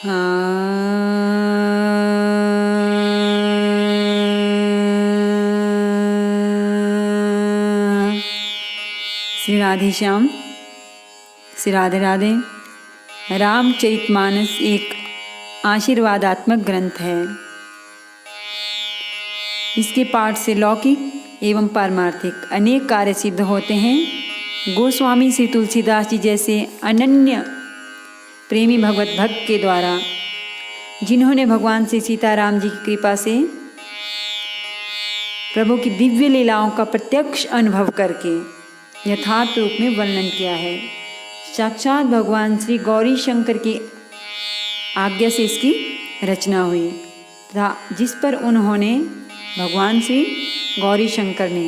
श्री राधे श्याम, श्री राधे राधे। रामचरितमानस एक आशीर्वादात्मक ग्रंथ है। इसके पाठ से लौकिक एवं पारमार्थिक अनेक कार्य सिद्ध होते हैं। गोस्वामी श्री तुलसीदास जी जैसे अनन्य प्रेमी भगवत भक्त के द्वारा, जिन्होंने भगवान श्री सीताराम जी की कृपा से प्रभु की दिव्य लीलाओं का प्रत्यक्ष अनुभव करके यथार्थ रूप में वर्णन किया है। साक्षात भगवान श्री गौरी शंकर की आज्ञा से इसकी रचना हुई तथा जिस पर उन्होंने भगवान श्री गौरी शंकर ने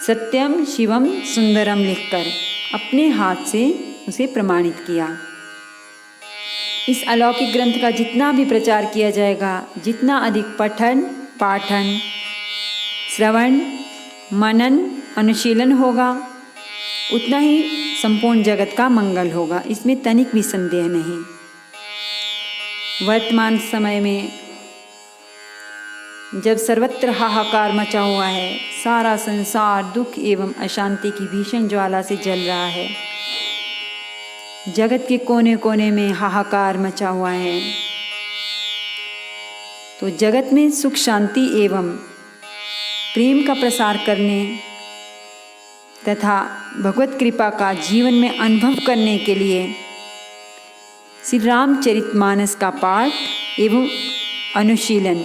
सत्यम शिवम सुंदरम लिखकर अपने हाथ से उसे प्रमाणित किया। इस अलौकिक ग्रंथ का जितना भी प्रचार किया जाएगा, जितना अधिक पठन पाठन श्रवण मनन अनुशीलन होगा, उतना ही संपूर्ण जगत का मंगल होगा। इसमें तनिक भी संदेह नहीं। वर्तमान समय में जब सर्वत्र हाहाकार मचा हुआ है, सारा संसार दुख एवं अशांति की भीषण ज्वाला से जल रहा है, जगत के कोने कोने में हाहाकार मचा हुआ है, तो जगत में सुख शांति एवं प्रेम का प्रसार करने तथा भगवत कृपा का जीवन में अनुभव करने के लिए श्री रामचरितमानस का पाठ एवं अनुशीलन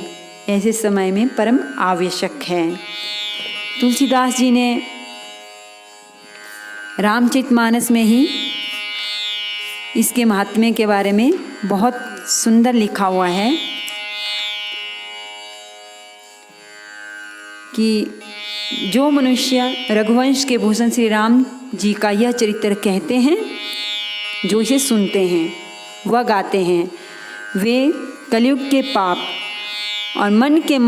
ऐसे समय में परम आवश्यक है। तुलसीदास जी ने रामचरितमानस में ही इसके महात्म्य के बारे में बहुत सुंदर लिखा हुआ है कि जो मनुष्य रघुवंश के भूषण श्री राम जी का यह चरित्र कहते हैं, जो इसे सुनते हैं वह गाते हैं, वे कलयुग के पाप और मन के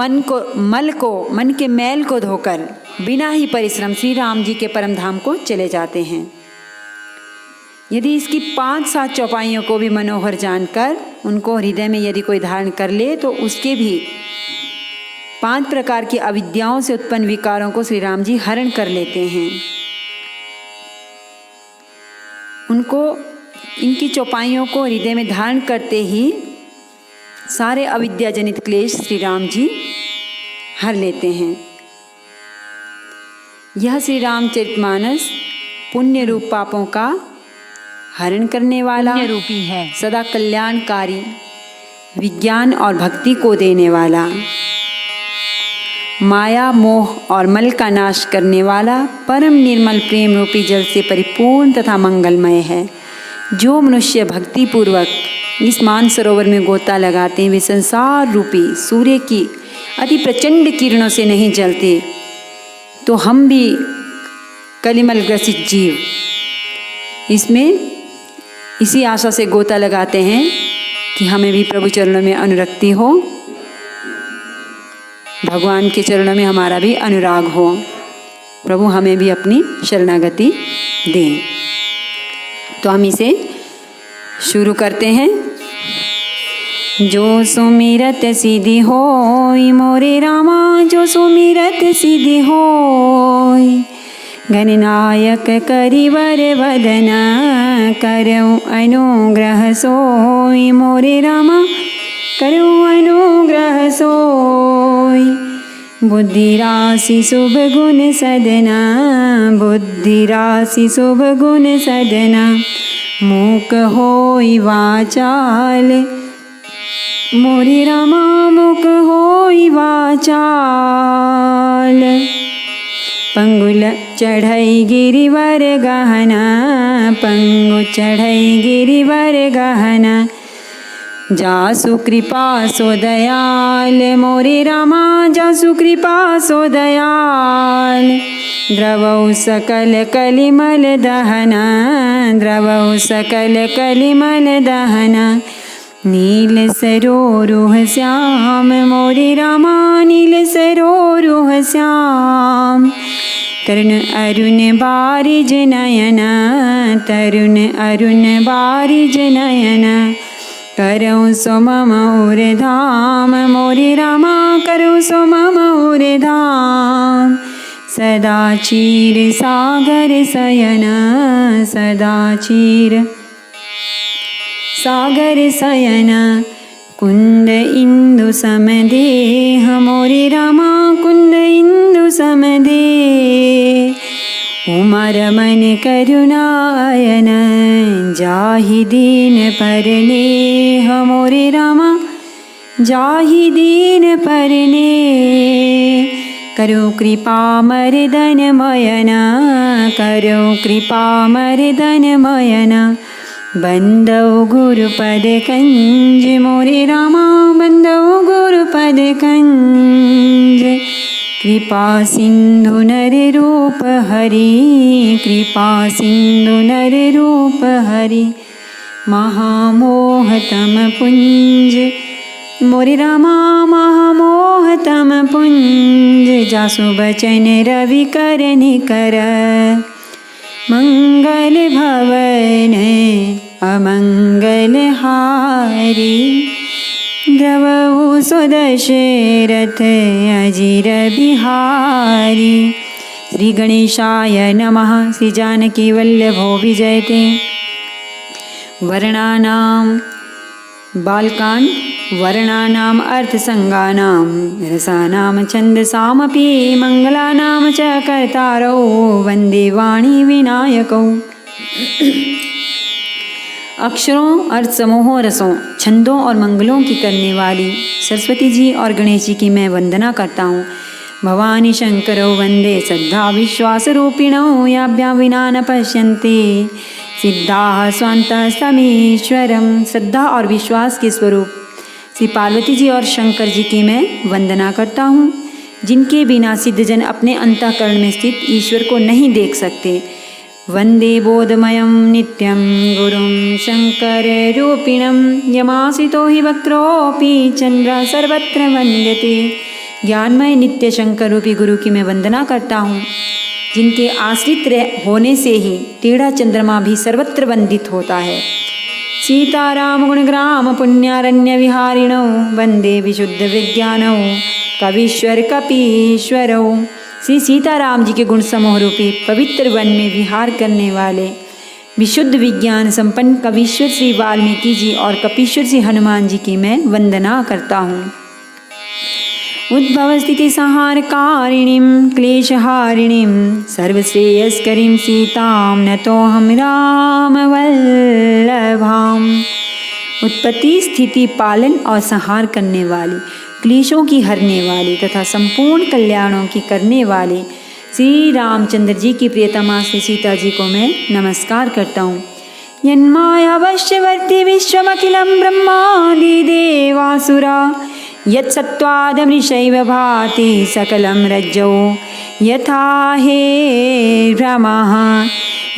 मैल को धोकर बिना ही परिश्रम श्री राम जी के परम धाम को चले जाते हैं। यदि इसकी 5-7 चौपाइयों को भी मनोहर जानकर उनको हृदय में यदि कोई धारण कर ले, तो उसके भी 5 प्रकार की अविद्याओं से उत्पन्न विकारों को श्री राम जी हरण कर लेते हैं। उनको इनकी चौपाइयों को हृदय में धारण करते ही सारे अविद्या जनित क्लेश श्री राम जी हर लेते हैं। यह श्री रामचरितमानस पुण्य रूप पापों का हरण करने वाला रूपी है, सदा कल्याणकारी, विज्ञान और भक्ति को देने वाला, माया मोह और मल का नाश करने वाला, परम निर्मल प्रेम रूपी जल से परिपूर्ण तथा मंगलमय है। जो मनुष्य भक्ति पूर्वक इस मान सरोवर में गोता लगाते हैं, वे संसार रूपी सूर्य की अति प्रचंड किरणों से नहीं जलते। तो हम भी कलिमल ग्रसित जीव इसमें इसी आशा से गोता लगाते हैं कि हमें भी प्रभु चरणों में अनुरक्ति हो, भगवान के चरणों में हमारा भी अनुराग हो, प्रभु हमें भी अपनी शरणागति दें। तो हम इसे शुरू करते हैं। जो सुमिरत सिद्धि होय मोरे रामा, जो सुमिरत सिद्धि होय, गणनायक करिवर वदना, करऊँ अनुग्रह सोय मोरे रामा, करऊँ अनुग्रह सोय। बुद्धि राशि शुभ गुण सदना, बुद्धि राशि शुभ गुण सदना, मूक होई वाचाल मोरे रामा, मूक होई वाचाल। पंगुल चढ़ई गिरिवर गहना, पंगु चढ़ई गिरिवर गहना, जासु कृपा सो दयाल मोरे रामा, जासु कृपा सो दयाल। द्रवौ सकल कलिमल दहना, द्रवौ सकल कलिमल दहना, नील सरोरुह श्याम मोरे रामा, नील सरोरुह श्याम। तरुण अरुण बारिज नयना, तरुण अरुण बारिज नयना, करो सो मम उर्धाम मोरे रामा करो सो मम उर्धाम सदा चीर सागर शयन सदा चीर सागर शयन कुंद इंदु समदेह मोरे रामा कुंद इंदु समदेह उमर मन करुणायन जाहि दीन परनेह मोरे रामा जाहि दीन परने करो कृपा मर्दन मयन करो कृपा मर्दन मयन बंदौ गुरुपद कंज मोरे रामा बंदौ गुरुपद कंज कृपा सिंधु नर रूप हरि कृपा सिंधु नर रूप हरि महामोहतम पुंज मोरे रामा महामोहतम पुंज जासु बचन रवि कर निकर मंगल भवन अमंगल हारी द्रवहु सुदशरथ अजिर बिहारी। श्री गणेशाय नमः। श्री जानकी वल्लभो विजयते। वर्णानां बालकांड वर्णानाम् अर्थसंगानां रसानां छन्दसामपि मंगलानां च कर्तारौ वन्दे वाणी विनायकौ। अक्षरों अर्थ समूहों रसों छंदों और मंगलों की करने वाली सरस्वती जी और गणेश जी की मैं वंदना करता हूँ। भवानी शंकरौ वंदे श्रद्धा विश्वास रूपिणौ याभ्यां विना न पश्यन्ते सिद्धाः स्वान्तः समीश्वरम। श्रद्धा और विश्वास के स्वरूप श्री पार्वती जी और शंकर जी की मैं वंदना करता हूँ, जिनके बिना सिद्धजन अपने अंतःकरण में स्थित ईश्वर को नहीं देख सकते। वंदे बोधमयं नित्यं गुरुं शंकररूपिणं यमाश्रितो हि वक्रोऽपि चंद्र सर्वत्र वंद्यते। ज्ञानमय नित्य शंकर रूपी गुरु की मैं वंदना करता हूँ, जिनके आश्रित होने से ही टेढ़ा चंद्रमा भी सर्वत्र वंदित होता है। सीताराम गुणग्राम पुण्यारण्य विहारिणौ वंदे विशुद्ध विज्ञानौ कवीश्वर कपीश्वरौ। श्री सीताराम जी के गुण समूह रूपी पवित्र वन में विहार करने वाले विशुद्ध विज्ञान संपन्न कवीश्वर श्री वाल्मीकि जी और कपीश्वर श्री हनुमान जी की मैं वंदना करता हूँ। उद्भव स्थिति संहारकारिणीं क्लेशहारिणीं सर्वश्रेयस्करीं सीतां नतोऽहं राम वल्लभाम्। उत्पत्ति स्थिति पालन और संहार करने वाली क्लेशों की हरने वाली तथा संपूर्ण कल्याणों की करने वाले श्री रामचंद्र जी की प्रियतमा श्री सीता जी को मैं नमस्कार करता हूँ। यन्मायावश्यवर्ती विश्वमखिलं ब्रह्मादि देवासुरा यत्सत्त्वादमृषैव भाति सकलं रज्जौ यथा हेर्भ्रमः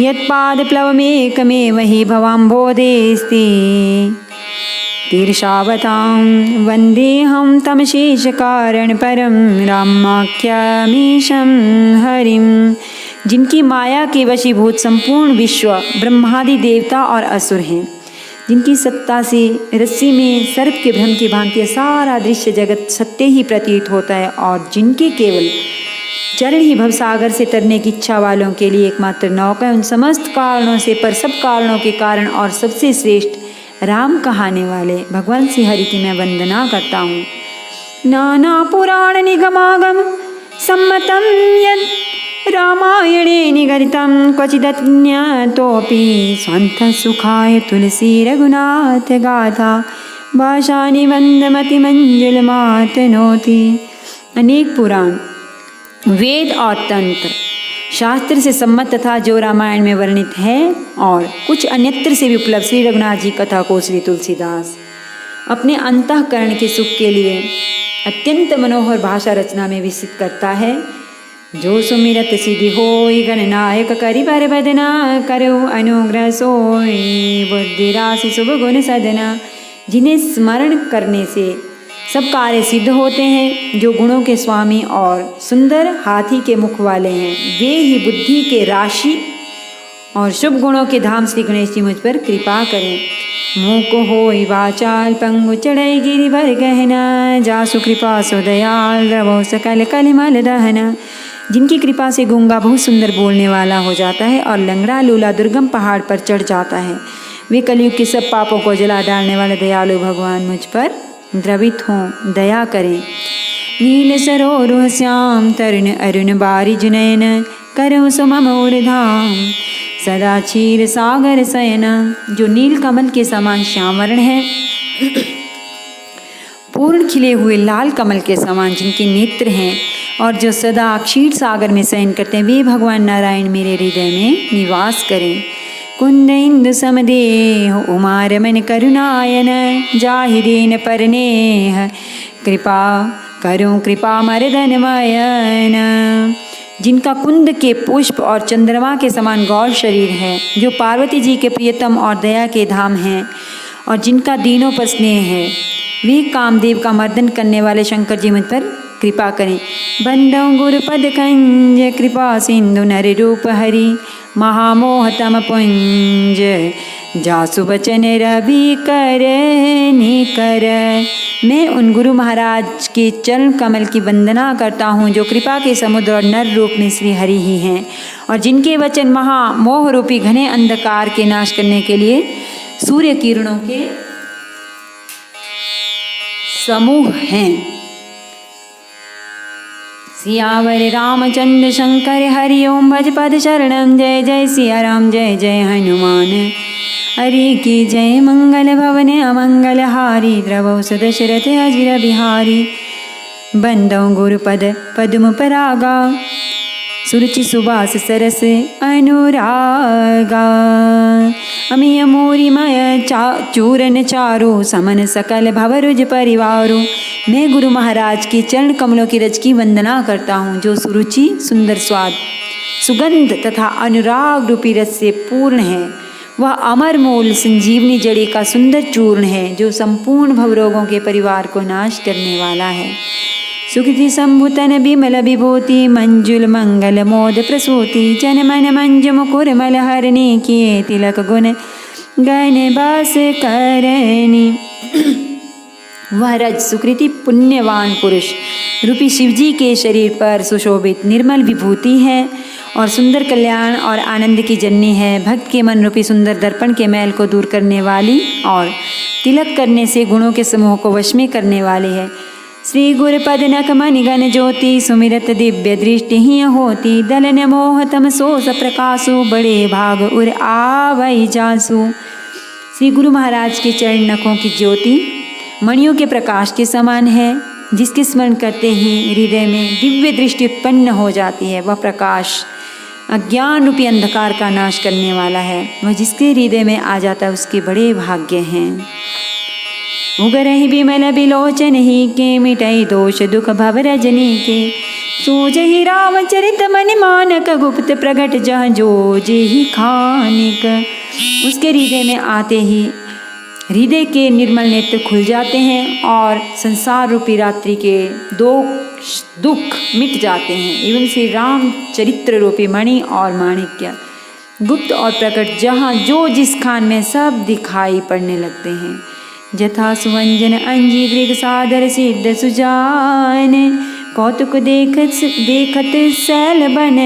यत्पादप्लवमेकमेव हि भवाम्भोधेऽस्ति तीर्षावतां वन्देऽहं तमशेषकारणपरं रामाख्यमीशं हरिं। जिनकी माया के वशीभूत संपूर्ण विश्व ब्रह्मादि देवता और असुर हैं, जिनकी सत्ता से रस्सी में सर्प के भ्रम की भांति सारा दृश्य जगत सत्य ही प्रतीत होता है, और जिनके केवल चरण ही भवसागर से तरने की इच्छा वालों के लिए एकमात्र नौका है। उन समस्त कारणों से पर सब कारणों के कारण और सबसे श्रेष्ठ राम कहाने वाले भगवान श्री हरि की मैं वंदना करता हूँ। नाना पुराण निगमागम सम्मतम यद रामायणे निगदितं क्वचिदज्ञातोऽपि स्वान्त सुखाय तुलसी रघुनाथ गाथा भाषानि मंदमतिमंजुलमातनोति। अनेक पुराण वेद और तंत्र शास्त्र से सम्मत तथा जो रामायण में वर्णित है और कुछ अन्यत्र से भी उपलब्ध श्री रघुनाथ जी कथा को श्री तुलसीदास अपने अंतःकरण के सुख के लिए अत्यंत मनोहर भाषा रचना में विकसित करता है। जो सुमिरत सिद्धि होई गणनायक करि बर बदना करो अनुग्रह सोई बुद्धि राशि शुभ गुण सदना। जिन्हें स्मरण करने से सब कार्य सिद्ध होते हैं, जो गुणों के स्वामी और सुंदर हाथी के मुख वाले हैं, वे ही बुद्धि के राशि और शुभ गुणों के धाम श्री गणेश जी मुझ पर कृपा करें। मूक होई वाचाल पंगु चढ़ई गिरिवर गहना, जासु कृपा सो दयाल रवो सकल कलिमल दहना। जिनकी कृपा से गूंगा बहुत सुंदर बोलने वाला हो जाता है और लंगड़ा लूला दुर्गम पहाड़ पर चढ़ जाता है। वे कलयुग के सब पापों को जला डालने वाले दयालु भगवान मुझ पर द्रवित हों, दया करें। नील सरोरुह श्याम तरुण अरुण बारिज नयन, करहु सो मम और धाम सदा क्षीर सागर शयन। जो नील कमल के समान श्याम वर्ण है, पूर्ण खिले हुए लाल कमल के समान जिनके नेत्र हैं और जो सदा क्षीर सागर में शयन करते हैं, वे भगवान नारायण मेरे हृदय में निवास करें। कुंद इंदु समदेह उमा रमन करुणायन, जाहिदेन परनेह कृपा करूं कृपा मर्दनमयन। जिनका कुंद के पुष्प और चंद्रमा के समान गौर शरीर है, जो पार्वती जी के प्रियतम और दया के धाम हैं और जिनका दीनों पर स्नेह है, वे कामदेव का मर्दन करने वाले शंकर जी मुझ पर कृपा करें। बंदो गुरुपद कंज कृपा सिंधु नर रूप हरि, महामोहतम पुंज जासु बचन रवि कर निकर। मैं उन गुरु महाराज के चरण कमल की वंदना करता हूँ जो कृपा के समुद्र और नर रूप में श्री हरि ही हैं और जिनके वचन महामोह रूपी घने अंधकार के नाश करने के लिए सूर्य किरणों के समूह हैं। सियावर रामचंद्र शंकर हरि ओम भज पद शरणम, जय जय सिया राम जय जय हनुमान। हरि की जय मंगल भवन अमंगल हारी, द्रवौ सदशरथ अजिर बिहारी। बंदौ गुरुपद पद्म परागा, सुरुचि सुबास सरस अनुरागा। अमिय मोरिमय चूरन चारु, समन सकल भवरुज परिवारु। मैं गुरु महाराज के चरण कमलों की रज की वंदना करता हूँ जो सुरुचि सुंदर स्वाद सुगंध तथा अनुराग रूपी रस से पूर्ण है। वह अमर मूल संजीवनी जड़ी का सुंदर चूर्ण है जो संपूर्ण भवरोगों के परिवार को नाश करने वाला है। सुकृति संभुतन बिमल विभूति, मंजुल मंगल मोद प्रसूति। जन मन मंजु मुकुर मल हरणी, किए तिलक गुण गण बास करणी। वह रज सुकृति पुण्यवान पुरुष रूपी शिवजी के शरीर पर सुशोभित निर्मल विभूति है और सुंदर कल्याण और आनंद की जननी है। भक्त के मन रूपी सुंदर दर्पण के मैल को दूर करने वाली और तिलक करने से गुणों के समूह को वश में करने वाली है। श्री गुरुपद नख मणि गण ज्योति, सुमिरत दिव्य दृष्टि ही होती। दलन मोह तम सोस प्रकाशु, बड़े भाग उर आवै जासु। श्री गुरु महाराज के चरण नखों की ज्योति मणियों के प्रकाश के समान है, जिसके स्मरण करते ही हृदय में दिव्य दृष्टि उत्पन्न हो जाती है। वह प्रकाश अज्ञान रूपी अंधकार का नाश करने वाला है। वह जिसके हृदय में आ जाता है उसके बड़े भाग्य हैं। उगरहि बिमल बिलोचन ही के, मिटई दोष दुख भव रजनी के। सोजहि रामचरित मन मानक, गुप्त प्रगट जह जो जेहि खानिक। उसके हृदय में आते ही हृदय के निर्मल नेत्र खुल जाते हैं और संसार रूपी रात्रि के दुख मिट जाते हैं। एवं श्री राम चरित्र रूपी मणि और माणिक्य गुप्त और प्रकट जहाँ जो जिस खान में सब दिखाई पड़ने लगते हैं। जथा सुवंजन अंजी दृग सादर सिद्ध सुजान, कौतुक देखत सैल बन,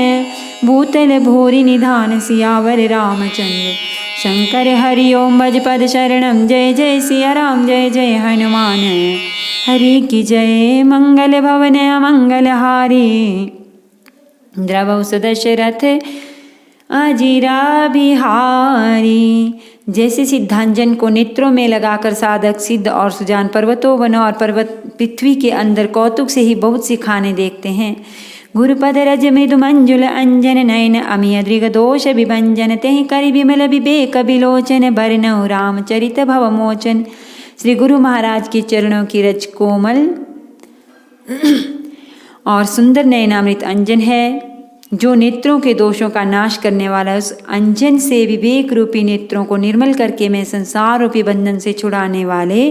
भूतल भोरी निधान। सियावर रामचंद्र शंकर हरि ओम भज पद शरणम, जय जय सिया राम जय जय हनुमान। हरि की जय मंगल भवन अमंगल हारी, द्रवौ सदशरथ अजिरा बिहारी। जैसे सिद्धांजन को नेत्रों में लगाकर साधक सिद्ध और सुजान पर्वतों वनों और पर्वत पृथ्वी के अंदर कौतुक से ही बहुत सी खाने देखते हैं। गुरुपद रज मृदु मंजुल अंजन नयन, अमिय दृग दोष विभंजन। तेहि करि विमल विवेक विलोचन, बरनउ रामचरित भवमोचन। श्री गुरु महाराज के चरणों की रज कोमल और सुंदर नयनामृत अंजन है जो नेत्रों के दोषों का नाश करने वाला। उस अंजन से विवेक रूपी नेत्रों को निर्मल करके मैं संसार रूपी बंधन से छुड़ाने वाले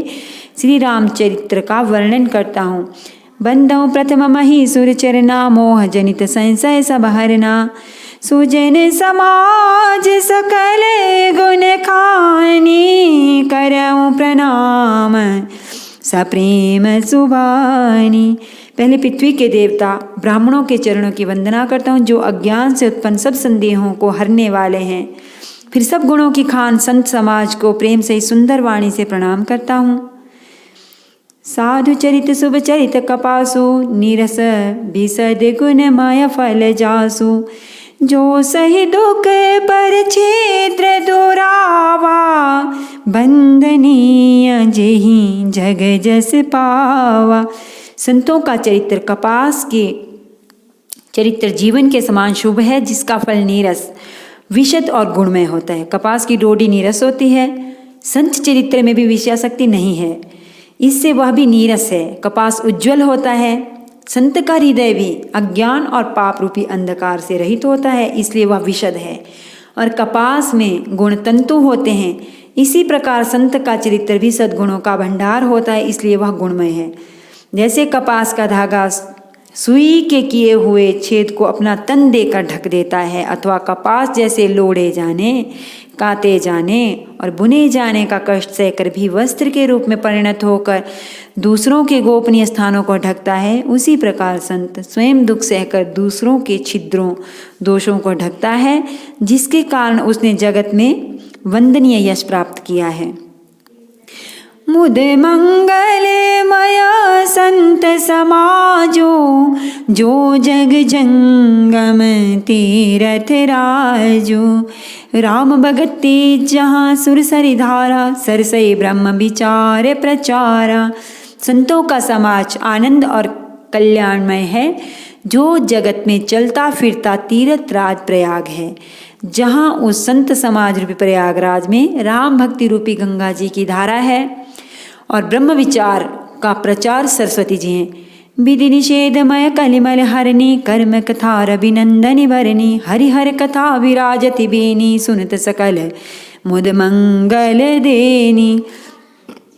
श्री रामचरित्र का वर्णन करता हूँ। बंदौ प्रथम मही सुर चरना, मोह जनित संशय सब हरना। सुजन समाज सकल गुण खानी, करऊं प्रणाम सप्रेम सुभानी। पहले पृथ्वी के देवता ब्राह्मणों के चरणों की वंदना करता हूँ, जो अज्ञान से उत्पन्न सब संदेहों को हरने वाले हैं। फिर सब गुणों की खान संत समाज को प्रेम से सुंदर वाणी से प्रणाम करता हूँ। साधु चरित शुभ चरित कपासु, नीरस विसद गुण माया फल जासु। जो सही दुख पर क्षेत्र दुरावा, बंधनीय जेहि जग जस पावा। संतों का चरित्र कपास के चरित्र जीवन के समान शुभ है, जिसका फल नीरस विशद और गुणमय होता है। कपास की डोडी नीरस होती है, संत चरित्र में भी विषयाशक्ति नहीं है, इससे वह भी नीरस है। कपास उज्ज्वल होता है, संत का हृदय भी अज्ञान और पाप रूपी अंधकार से रहित होता है, इसलिए वह विशद है। और कपास में गुण तंतु होते हैं, इसी प्रकार संत का चरित्र भी सद्गुणों का भंडार होता है, इसलिए वह गुणमय है। जैसे कपास का धागा सुई के किए हुए छेद को अपना तन देकर ढक देता है, अथवा कपास जैसे लोढ़े जाने, काते जाने और बुने जाने का कष्ट सहकर भी वस्त्र के रूप में परिणत होकर दूसरों के गोपनीय स्थानों को ढकता है, उसी प्रकार संत स्वयं दुख सहकर दूसरों के छिद्रों दोषों को ढकता है, जिसके कारण उसने जगत में वंदनीय यश प्राप्त किया है। मुद मंगलमय संत समाजो, जो जग जंगम तीरथ राजो। राम भगति जहाँ सुर सरि धारा, सरसई ब्रह्म विचार प्रचारा। संतों का समाज आनंद और कल्याणमय है, जो जगत में चलता फिरता तीर्थ राज प्रयाग है। जहाँ उस संत समाज रूपी प्रयागराज में राम भक्ति रूपी गंगा जी की धारा है और ब्रह्म विचार का प्रचार सरस्वती जी हैं। विधि निषेधमय कलिमल हरणी, कर्म कथा रविनंदनी भरणी। हरिहर कथा विराजति बेनी, सुनत सकल मुद मंगल देनी।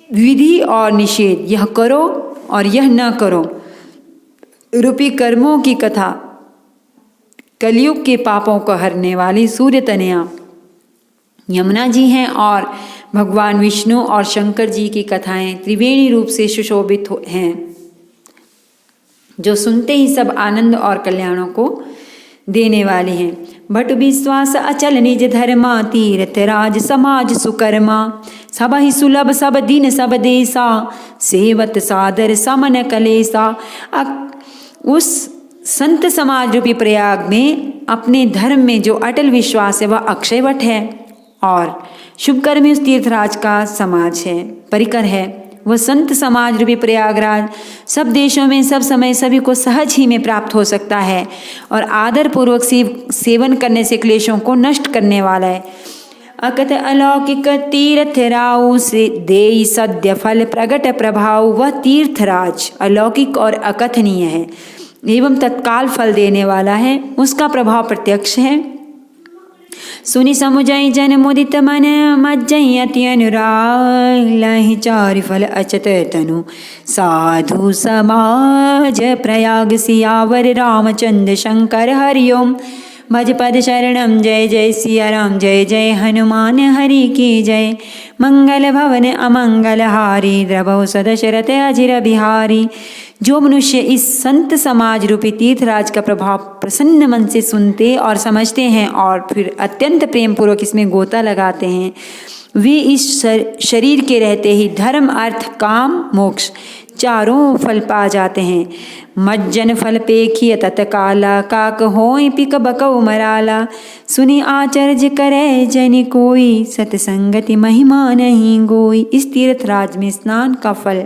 विधि और निषेध, यह करो और यह न करो रूपी कर्मों की कथा कलयुग के पापों को हरने वाली सूर्य तनया यमुना जी हैं, और भगवान विष्णु और शंकर जी की कथाएं त्रिवेणी रूप से सुशोभित हैं, जो सुनते ही सब आनंद और कल्याणों को देने वाले हैं। भट विश्वास अचल निज धर्मा, तीर्थ राज समाज सुकर्मा। सब ही सुलभ सब दिन सब देसा, सेवत सादर समन कलेसा। उस संत समाज रूपी प्रयाग में अपने धर्म में जो अटल विश्वास है वह अक्षय वट है, और शुभकर्मी उस तीर्थराज का समाज है, परिकर है। वह संत समाज रूपी प्रयागराज सब देशों में सब समय सभी को सहज ही में प्राप्त हो सकता है, और आदर पूर्वक सेवन करने से क्लेशों को नष्ट करने वाला है। अकथ अलौकिक तीर्थ राउ से देई सद्य फल प्रगट प्रभाव। वह तीर्थराज अलौकिक और अकथनीय है एवं तत्काल फल देने वाला है, उसका प्रभाव प्रत्यक्ष है। सुनि समुझई जन मुदित मन, मज्जई अति अनुराग। लहि चारि फल अचत तनु, साधु समाज प्रयाग। सियावर रामचंद्र शंकर हरिओम। भज पद शरणम, जय जय सिया राम, जय जय हनुमान हरि की जय। मंगल भवन अमंगल हारी, द्रवौ सदशरथ अजिर बिहारी। जो मनुष्य इस संत समाज रूपी तीर्थराज का प्रभाव प्रसन्न मन से सुनते और समझते हैं और फिर अत्यंत प्रेम पूर्वक इसमें गोता लगाते हैं, वे इस शरीर के रहते ही धर्म अर्थ काम मोक्ष चारों फल पा जाते हैं। मज्जन फल पेखिय तत्काला, काक होय पिक बकौ मराला। सुनि आचर्य करे जन कोई, सतसंगति महिमा नहीं गोई। इस तीर्थराज में स्नान का फल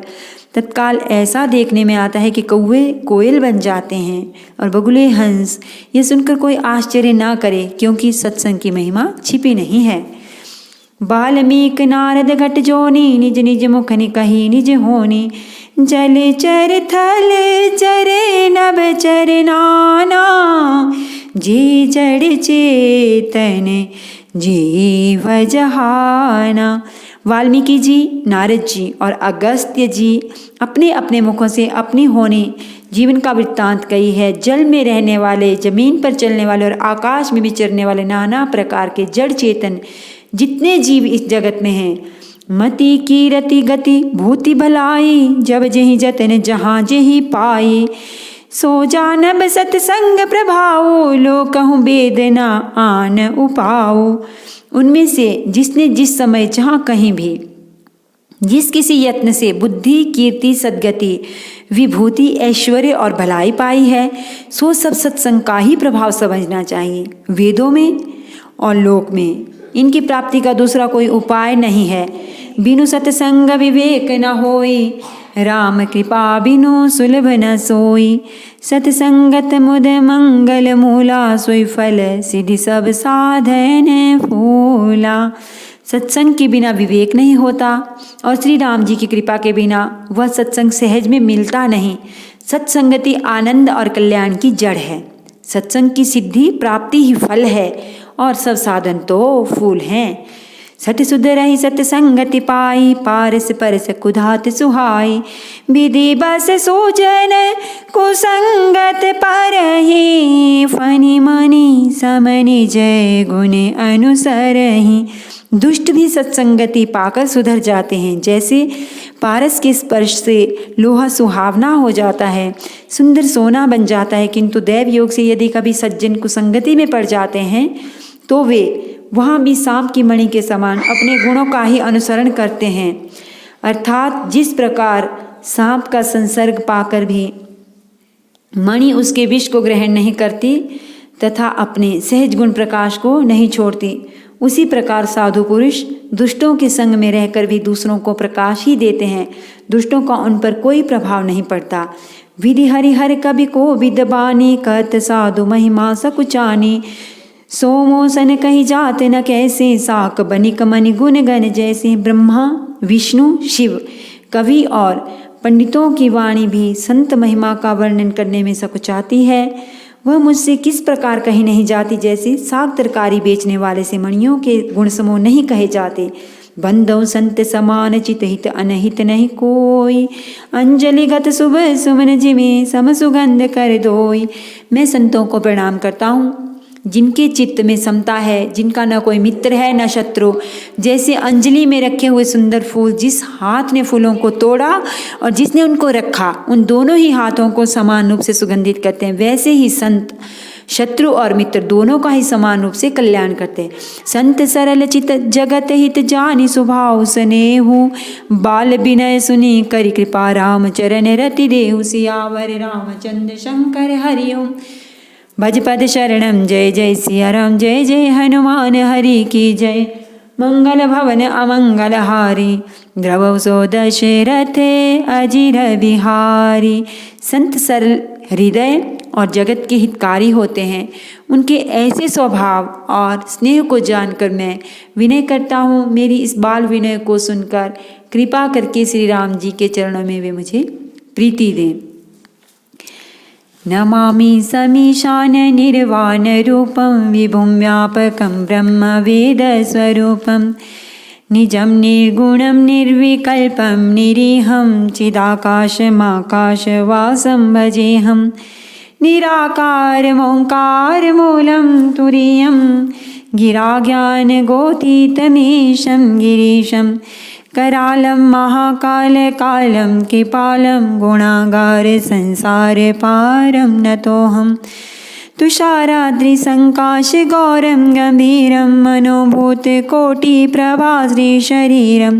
तत्काल ऐसा देखने में आता है कि कौवे कोयल बन जाते हैं और बगुले हंस। ये सुनकर कोई आश्चर्य ना करे, क्योंकि सत्संग की महिमा छिपी नहीं है। बाल्मीक नारद घट जोनी, निज निज मुख कही निज होनी। जल चर थल चरे नभ चरनाना, जी जड़ चेतन जीव जहाना। वाल्मीकि जी, नारद जी और अगस्त्य जी अपने अपने मुखों से अपनी होनी जीवन का वृत्तांत कही है। जल में रहने वाले, जमीन पर चलने वाले और आकाश में विचरने वाले नाना प्रकार के जड़ चेतन जितने जीव इस जगत में हैं, मति की रति गति भूति भलाई, जब जही जतन जहाँ जही पाई, सो जानब सत्संग प्रभाओ, लो कहूँ वेदना आन उपाओ। उनमें से जिसने जिस समय जहाँ कहीं भी जिस किसी यत्न से बुद्धि, कीर्ति, सद्गति, विभूति, ऐश्वर्य और भलाई पाई है, सो सब सत्संग का ही प्रभाव समझना चाहिए। वेदों में और लोक में इनकी प्राप्ति का दूसरा कोई उपाय नहीं है। बिनु सत्संग विवेक न होई, राम कृपा बिनु सुलभ न सोई। सत्संगत मुद मंगल मूला, सोई फल सिद्धि सब साधन फूला। सत्संग के बिना विवेक नहीं होता और श्री राम जी की कृपा के बिना वह सत्संग सहज में मिलता नहीं। सत्संगति आनंद और कल्याण की जड़ है। सत्संग की सिद्धि प्राप्ति ही फल है और सब साधन तो फूल हैं। सत सुध रही सत्संगति पाई, पारस परस कुधात सुहाई। विधि बस सोजन कुसंगत परहि, फनि मनि समनि जय गुण अनुसरहि। दुष्ट भी सत्संगति पाकर सुधर जाते हैं। जैसे पारस के स्पर्श से लोहा सुहावना हो जाता है, सुंदर सोना बन जाता है, किंतु दैव योग से यदि कभी सज्जन कुसंगति में पड़ जाते हैं तो वे वहाँ भी सांप की मणि के समान अपने गुणों का ही अनुसरण करते हैं। अर्थात जिस प्रकार सांप का संसर्ग पाकर भी मणि उसके विष को ग्रहण नहीं करती तथा अपने सहज गुण प्रकाश को नहीं छोड़ती, उसी प्रकार साधु पुरुष दुष्टों के संग में रहकर भी दूसरों को प्रकाश ही देते हैं। दुष्टों का उन पर कोई प्रभाव नहीं पड़ता। विधि हरिहर कवि को विदबानी, कहत साधु महिमा सकुचानी। सोमोसन कही जात न कैसे, साक बनिक मनि गुण गण जैसे। ब्रह्मा, विष्णु, शिव, कवि और पंडितों की वाणी भी संत महिमा का वर्णन करने में सकुचाती है। वह मुझसे किस प्रकार कही नहीं जाती, जैसे साग तरकारी बेचने वाले से मणियों के गुण समूह नहीं कहे जाते। बंदौ संत समान चित हित अनहित नहीं कोई, अंजलिगत शुभ सुमन जिमे सम सुगंध कर दोई। मैं संतों को प्रणाम करता हूँ जिनके चित्त में समता है, जिनका न कोई मित्र है न शत्रु। जैसे अंजलि में रखे हुए सुंदर फूल, जिस हाथ ने फूलों को तोड़ा और जिसने उनको रखा, उन दोनों ही हाथों को समान रूप से सुगंधित करते हैं। वैसे ही संत शत्रु और मित्र दोनों का ही समान रूप से कल्याण करते हैं। संत सरल चित जगत हित जानि स्वभाव स्नेहु, बाल विनय सुनि करि कृपा राम चरण रति देहु। सियावर रामचंद्र शंकर हरिओम। भजपद शरणम जय जय सिया राम, जय जय हनुमान हरि की जय। मंगल भवन अमंगल हारी, द्रवौ सो दशरथे अजिर बिहारी। संत सरल हृदय और जगत के हितकारी होते हैं। उनके ऐसे स्वभाव और स्नेह को जानकर मैं विनय करता हूँ। मेरी इस बाल विनय को सुनकर कृपा करके श्री राम जी के चरणों में वे मुझे प्रीति दें। नमामि समीशान निर्वाण रूपं, विभुं व्यापकं ब्रह्म वेद स्वरूपं। निजं निर्गुणं निर्विकल्पं निरीहं, चिदाकाशमाकाशवासं भजेऽहं। निराकारमोङ्कारमूलं तुरीयं, गिराज्ञानगोतीतमीशं गिरीशं। करालं महाकालकालं कृपालं, गुणागार संसार पारं नतोऽहं। तुषाराद्रिसङ्काश गौरं गम्भीरं, मनोभूतकोटिप्रभा शरीरं।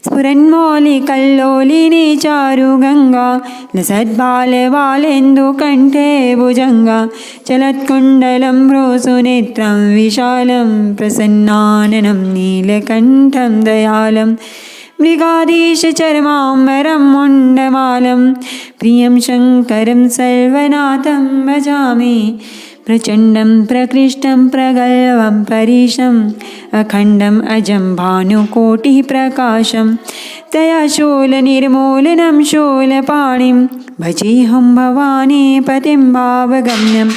स्फुरन्मौलिकल्लोलिनी चारुगङ्गा, लसद्बालबालेन्दुकण्ठे भुजङ्गा। चलत्कुण्डलं भ्रूसुनेत्रं विशालं, प्रसन्नाननं नीलकण्ठं दयालं। मृगाधीशचर्माम्बरं मुण्डमालं, प्रियं शङ्करं सर्वनाथं भजामि। प्रचण्डं प्रकृष्टं प्रगल्भं परीशम्, अखण्डम् अजं भानुकोटिः प्रकाशं। तया शूलनिर्मूलनं शूलपाणिं, भजेऽहं भवानी पतिं भावगम्यं।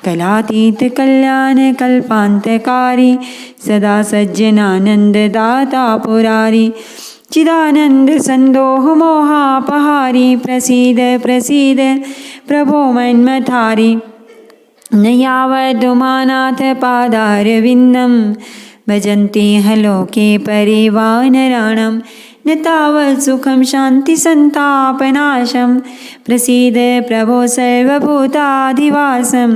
कलातीतकल्याणकल्पान्तकारी, सदा सज्जनानन्ददाता पुरारी। चिदानंद संदोह मोहापहारी प्रसीद प्रसीद प्रभो मन्मथारी न यावदुमानाथ पादारविन्दं भजन्ते हलोके परिवानराणां न तावत् सुखं शान्तिसन्तापनाशं प्रसीद प्रभो सर्वभूताधिवासं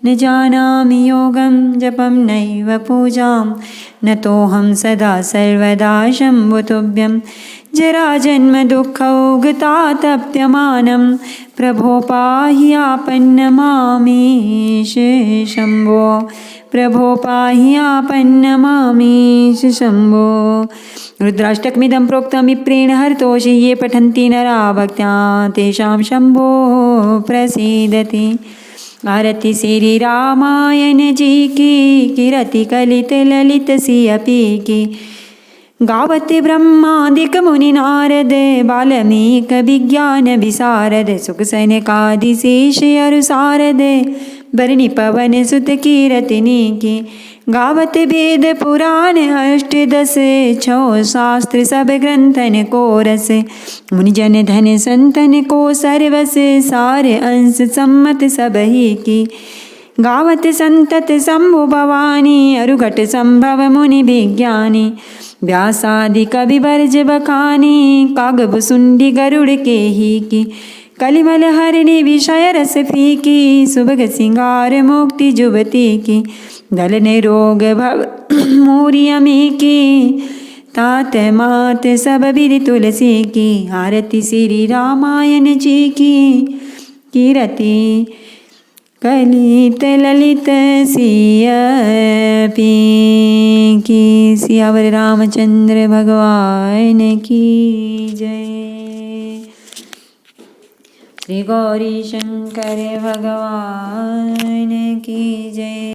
न जानामि योगं जपं नैव पूजां न तोऽहं सदा सर्वदा शम्भुतुभ्यं जराजन्मदुःखौगतातप्यमानं प्रभो पाहि आपन्नमामीश शम्भो प्रभो पाहि आपन्नमामीश शम्भो। रुद्राष्टकमिदं प्रोक्तं विप्रेण हरतोषि ये पठन्ति नरा भक्त्या तेषां शम्भो प्रसीदति। आरती श्री रामायण जी की कीरति कलित ललित सियपी की गावत ब्रह्मादिक मुनि नारद बाल्मीक विज्ञान विशारद सुख सनकादि शेष अरु सारद बरनि पवन सुत कीरतिनी की गावत वेद पुराण अष्टदश छो शास्त्र सब ग्रंथन को रस मुनिजन धन संतन को सर्वस सार अंश सम्मत सब ही की गावत संतत शंभु भवानी अरुघट संभव मुनि विज्ञानी व्यासादि कवि वर्ज बखानी कागब सुंडी गरुड़ के ही की कलिमल हरिणी विषय रस फीकी सुभग सिंगार मुक्ति जुबती की दलन रोग भव मोरियमी की तात मात सब विधि तुलसी की। आरती श्री रामायण जी की कीरति कलित ललित सियपी की। सियावर रामचंद्र भगवान की जय। श्री गौरी शंकर भगवान की जय।